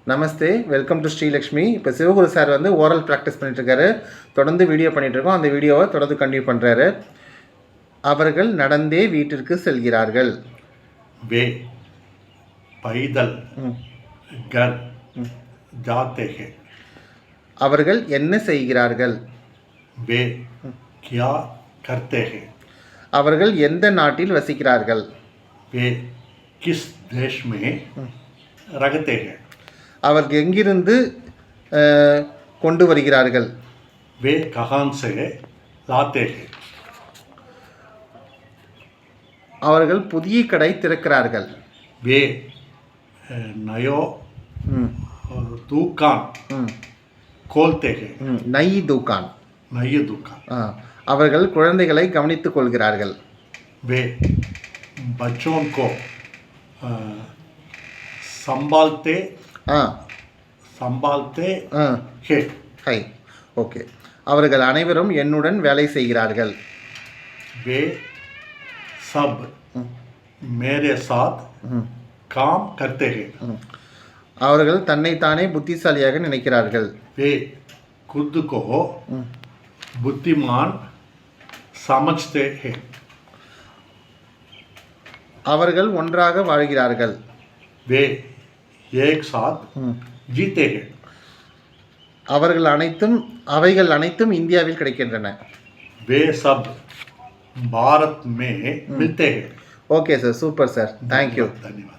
Namaste, welcome to Srilakshmi. இப்போ Sivaguru sir வந்து oral practice பண்ணிட்டுருக்காரு. தொடர்ந்து வீடியோ பண்ணிகிட்ருக்கோம். அந்த வீடியோவை தொடர்ந்து கண்டினியூ பண்ணுறாரு. அவர்கள் நடந்தே வீட்டிற்கு செல்கிறார்கள். வே பைதல் கர் ஜாத்தே ஹே. அவர்கள் என்ன செய்கிறார்கள்? வே கியா கர்த்தே ஹே. அவர்கள் எந்த நாட்டில் வசிக்கிறார்கள்? வே கிஸ் தேஷ் மே ரகத்தே ஹே. அவர்கள் எங்கிருந்து கொண்டு வருகிறார்கள்? வே கஹான் சே லாத்தே ஹே. அவர்கள் புதிய கடை திறக்கிறார்கள். வே நயோ தூக்கான் கோல்தே ஹே. நை தூக்கான். நய தூக்கான். அவர்கள் குழந்தைகளை கவனித்துக் கொள்கிறார்கள். வே பச்சோன் கோ சம்பால்தே சம்பால்தே ஹே. ஹை, ஓகே. அவர்கள் அனைவரும் என்னுடன் வேலை செய்கிறார்கள். வே சப் மேரே சாத் காம் கர்த்தே ஹே. அவர்கள் தன்னைத்தானே புத்திசாலியாக நினைக்கிறார்கள். வே खुद को बुद्धिमान समझते हैं. அவர்கள் ஒன்றாக வாழ்கிறார்கள். वे एक साथ जीते हैं. அவைகள் அனைத்தும் இந்தியாவில் கிடைக்கின்றன. वे सब भारत में मिलते हैं. Okay sir, super sir, thank you. धन्यवाद.